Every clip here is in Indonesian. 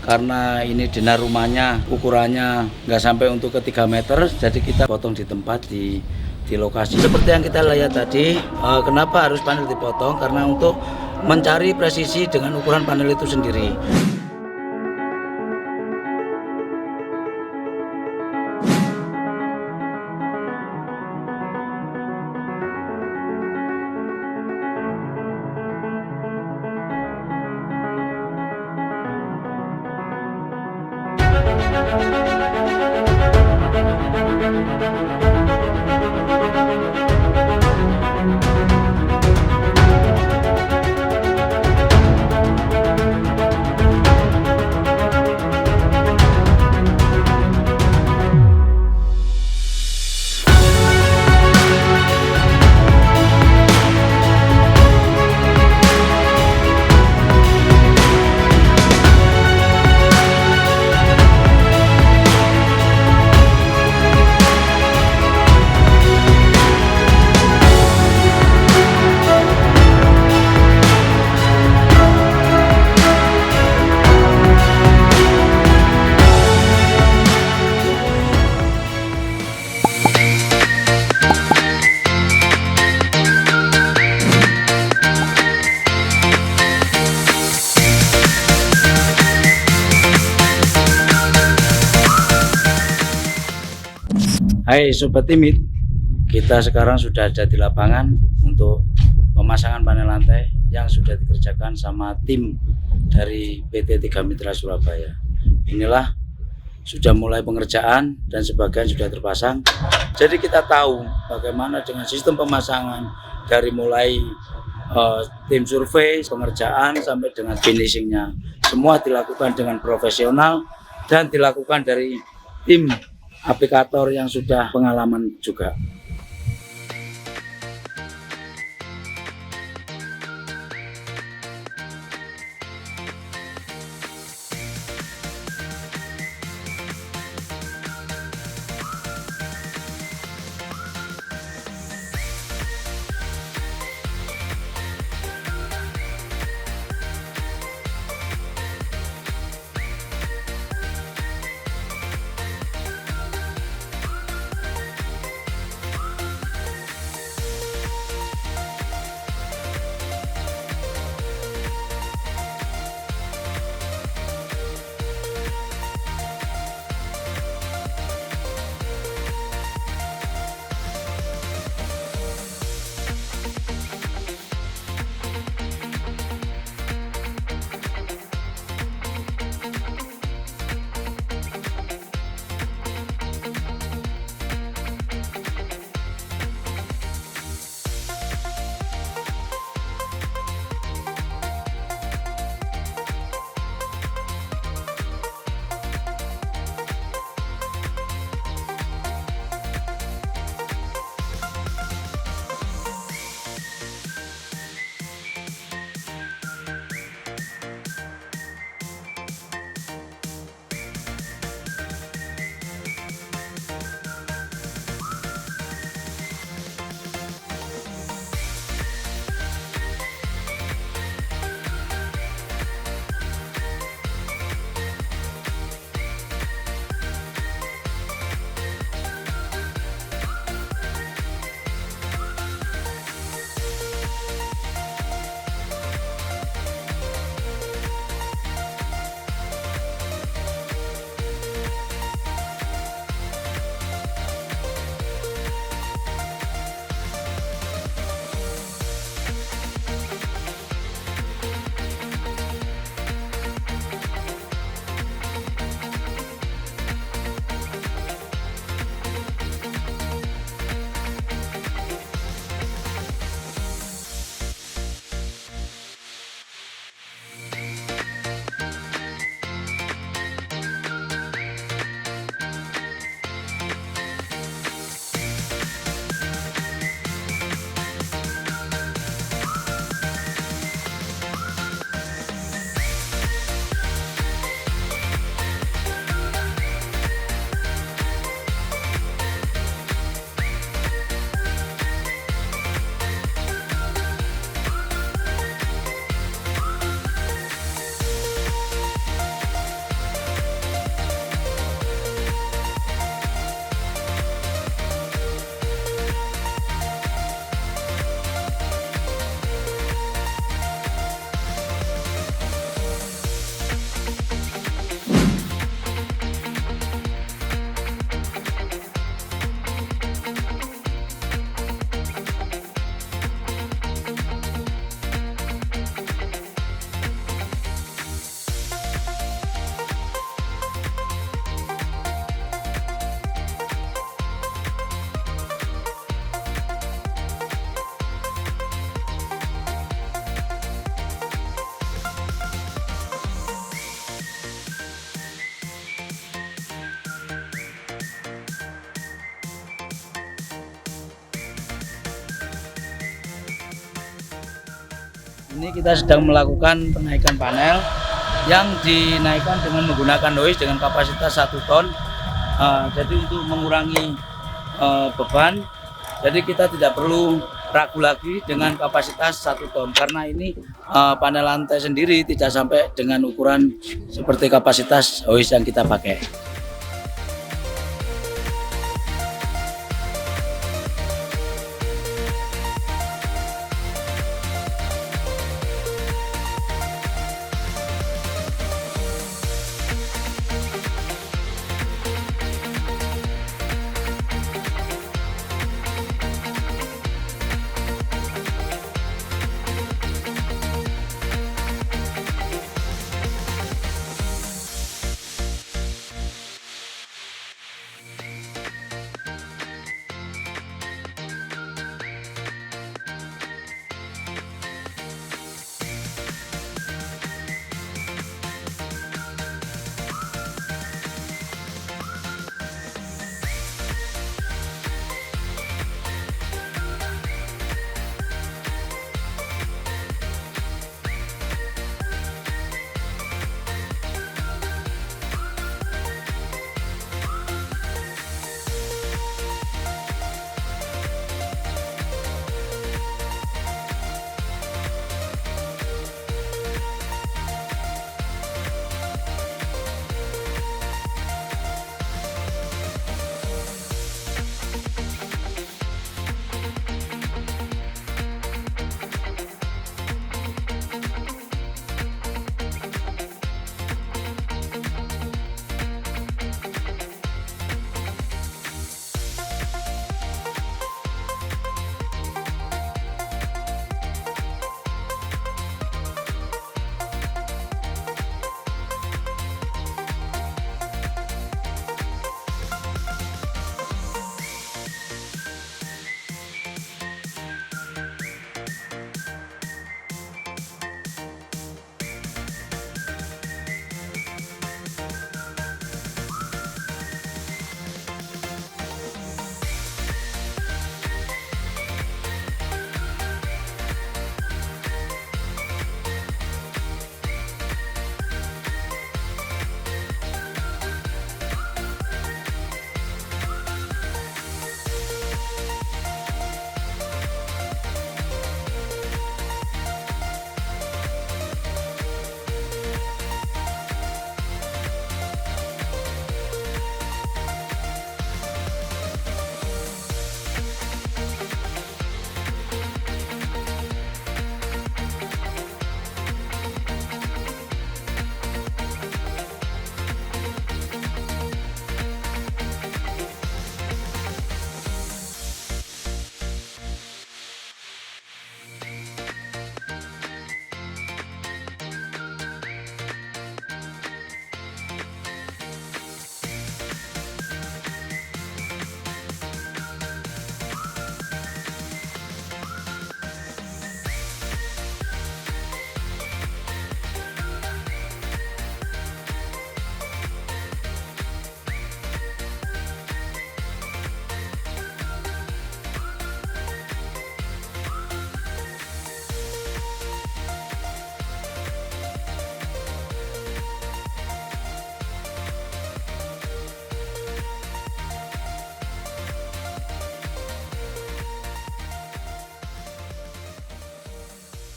karena ini dinar rumahnya ukurannya nggak sampai untuk ke 3 meter, jadi kita potong di tempat di lokasi. Seperti yang kita lihat tadi, kenapa harus panel dipotong? Karena untuk mencari presisi dengan ukuran panel itu sendiri. Hai Sobat Timit, kita sekarang sudah ada di lapangan untuk pemasangan panel lantai yang sudah dikerjakan sama tim dari PT Tiga Mitra Surabaya. Inilah sudah mulai pengerjaan dan sebagian sudah terpasang. Jadi kita tahu bagaimana dengan sistem pemasangan dari mulai tim survei, pengerjaan sampai dengan finishingnya. Semua dilakukan dengan profesional dan dilakukan dari tim aplikator yang sudah pengalaman juga. Ini kita sedang melakukan penaikan panel yang dinaikkan dengan menggunakan hoist dengan kapasitas 1 ton. Jadi untuk mengurangi beban, jadi kita tidak perlu ragu lagi dengan kapasitas 1 ton, karena ini panel lantai sendiri tidak sampai dengan ukuran seperti kapasitas hoist yang kita pakai.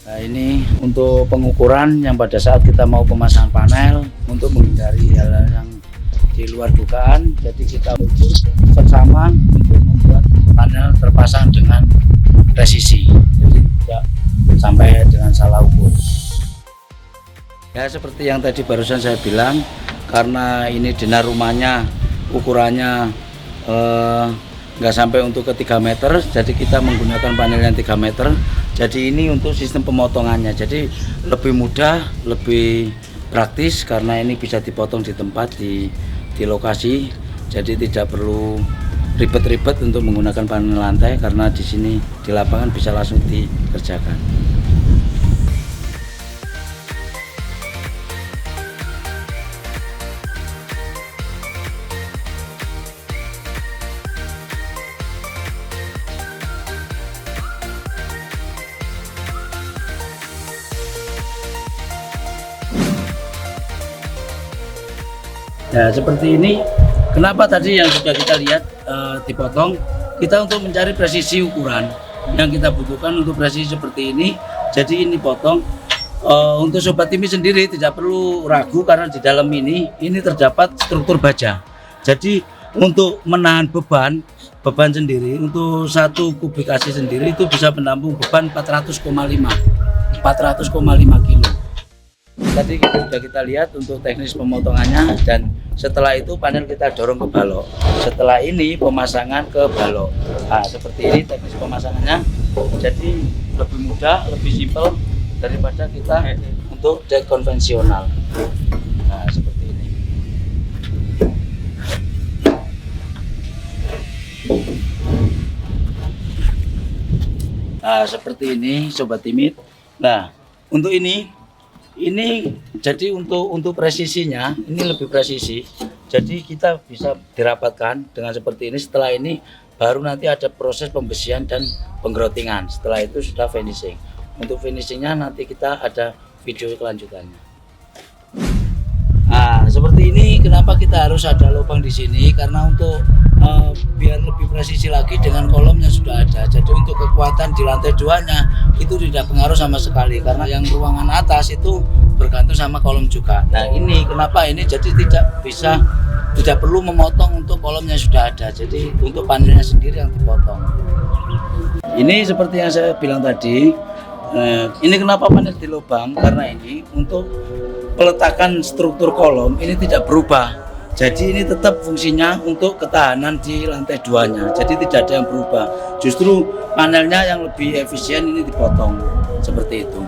Nah, ini untuk pengukuran yang pada saat kita mau pemasangan panel untuk menghindari hal-hal yang di luar dugaan. Jadi kita ukur bersama untuk membuat panel terpasang dengan presisi. Jadi tidak sampai dengan salah ukur. Ya seperti yang tadi barusan saya bilang, karena ini dinar rumahnya ukurannya nggak sampai untuk ke 3 meter, jadi kita menggunakan panel yang 3 meter. Jadi ini untuk sistem pemotongannya, jadi lebih mudah, lebih praktis karena ini bisa dipotong di tempat di lokasi. Jadi tidak perlu ribet-ribet untuk menggunakan panel lantai karena di sini di lapangan bisa langsung dikerjakan. Nah, seperti ini. Kenapa tadi yang sudah kita lihat dipotong? Kita untuk mencari presisi ukuran yang kita butuhkan untuk presisi seperti ini. Jadi ini potong. Untuk sobat Timi sendiri tidak perlu ragu karena di dalam ini terdapat struktur baja. Jadi untuk menahan beban sendiri untuk 1 kubik AC sendiri itu bisa menampung beban 400,5 kilo. Tadi sudah kita lihat untuk teknis pemotongannya, dan setelah itu panel kita dorong ke balok. Setelah ini pemasangan ke balok. Nah, seperti ini teknis pemasangannya. Jadi lebih mudah, lebih simpel daripada kita untuk dek konvensional. Nah, seperti ini. Nah, seperti ini sobat Timit. Nah, untuk ini jadi untuk presisinya ini lebih presisi. Jadi kita bisa dirapatkan dengan seperti ini. Setelah ini baru nanti ada proses pembesian dan penggrotingan. Setelah itu sudah finishing. Untuk finishingnya nanti kita ada video kelanjutannya. Nah, seperti ini kenapa kita harus ada lubang di sini, karena untuk biar lebih presisi lagi dengan kolom yang sudah ada. Jadi untuk kekuatan di lantai 2-nya itu tidak pengaruh sama sekali, karena yang ruangan atas itu bergantung sama kolom juga. Nah, ini kenapa ini jadi tidak perlu memotong untuk kolom yang sudah ada. Jadi untuk panelnya sendiri yang dipotong. Ini seperti yang saya bilang tadi. Ini kenapa panel di lubang, karena ini untuk peletakan struktur kolom ini tidak berubah. Jadi ini tetap fungsinya untuk ketahanan di lantai 2-nya. Jadi tidak ada yang berubah. Justru panelnya yang lebih efisien ini dipotong seperti itu.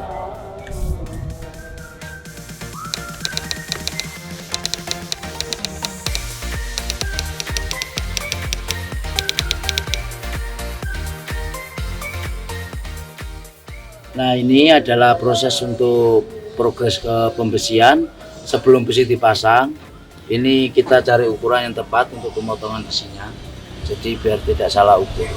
Nah, ini adalah proses untuk progres ke pembesian. Sebelum besi dipasang, ini kita cari ukuran yang tepat untuk pemotongan besinya. Jadi biar tidak salah ukur.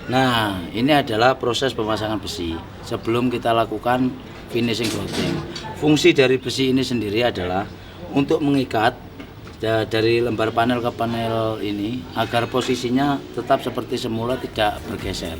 Nah, ini adalah proses pemasangan besi sebelum kita lakukan finishing coating. Fungsi dari besi ini sendiri adalah untuk mengikat dari lembar panel ke panel ini agar posisinya tetap seperti semula, tidak bergeser.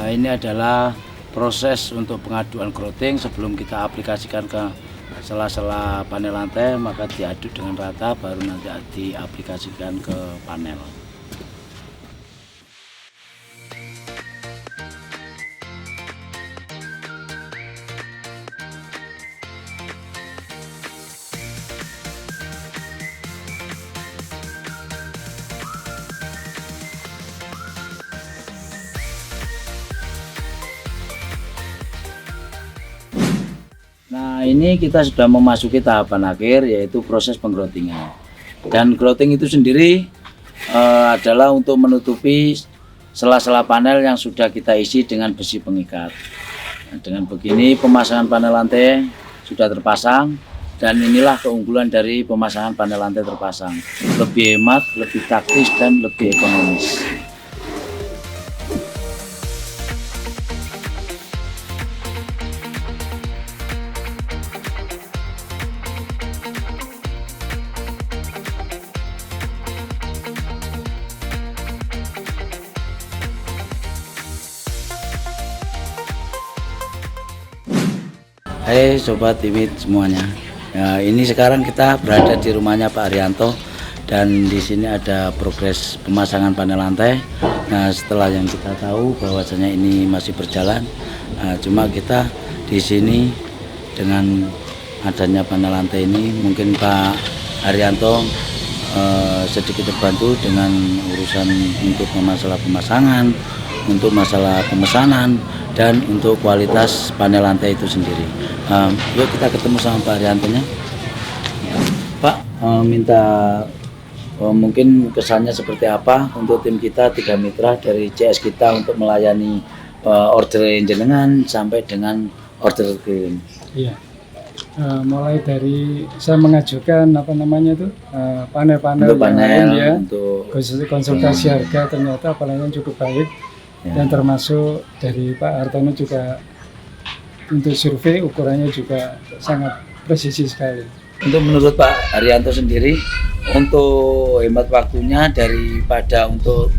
Ini adalah proses untuk pengaduan growting sebelum kita aplikasikan ke sela-sela panel lantai, maka diaduk dengan rata baru nanti diaplikasikan ke panel. Nah, ini kita sudah memasuki tahapan akhir, yaitu proses penggrowtingan. Dan growting itu sendiri adalah untuk menutupi sela-sela panel yang sudah kita isi dengan besi pengikat. Nah, dengan begini pemasangan panel lantai sudah terpasang, dan inilah keunggulan dari pemasangan panel lantai terpasang. Lebih hemat, lebih taktis, dan lebih ekonomis. Hai Sobat Timit semuanya. Ya, ini sekarang kita berada di rumahnya Pak Arianto, dan di sini ada progres pemasangan panel lantai. Nah, setelah yang kita tahu bahwasanya ini masih berjalan, cuma kita di sini dengan adanya panel lantai ini mungkin Pak Arianto sedikit terbantu dengan urusan untuk masalah pemasangan, untuk masalah pemesanan, dan untuk kualitas panel lantai itu sendiri. Yuk kita ketemu sama Pak Ariantonya. Pak, minta mungkin kesannya seperti apa untuk tim kita 3 mitra dari CS kita untuk melayani order jenengan sampai dengan order kirim. Iya. Mulai dari saya mengajukan panel-panel yang lain ya, untuk konsultasi harga, ternyata panelnya cukup baik ya. Dan termasuk dari Pak Hartono juga untuk survei ukurannya juga sangat presisi sekali. Untuk menurut Pak Arianto sendiri, untuk hemat waktunya daripada untuk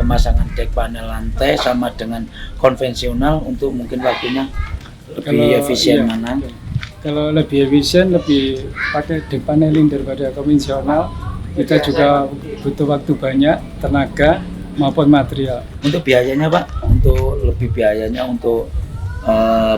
pemasangan dek panel lantai sama dengan konvensional, untuk mungkin waktunya lebih efisien mana? Kalau lebih efisien, lebih pakai dek paneling daripada konvensional. Kita juga butuh waktu banyak, tenaga maupun material. Untuk biayanya Pak, untuk lebih biayanya untuk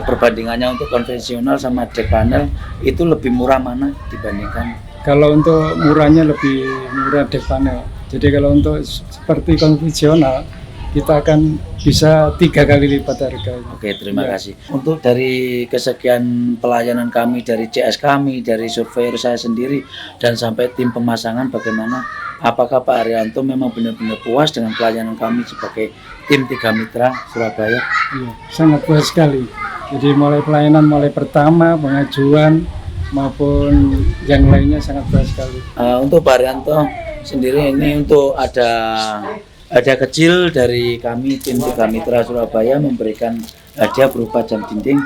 perbandingannya untuk konvensional sama dek panel itu lebih murah mana dibandingkan? Kalau untuk murahnya lebih murah dek panel. Jadi kalau untuk seperti konvensional kita akan bisa 3 kali lipat harganya. Oke, terima kasih. Untuk dari kesekian pelayanan kami, dari CS kami, dari surveyor saya sendiri, dan sampai tim pemasangan, bagaimana? Apakah Pak Arianto memang benar-benar puas dengan pelayanan kami sebagai tim 3 mitra Surabaya? Iya, sangat puas sekali. Jadi mulai pelayanan mulai pertama, pengajuan maupun yang lainnya sangat puas sekali. Untuk Pak Arianto sendiri ini untuk ada kecil dari kami tim 3 mitra Surabaya memberikan hadiah berupa jam dinding.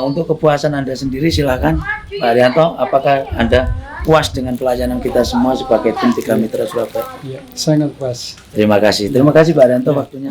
Untuk kepuasan Anda sendiri silakan Pak Arianto, apakah Anda puas dengan pelayanan kita semua sebagai tim 3 mitra Surabaya? Iya, sangat puas. Terima kasih Pak Arianto waktunya.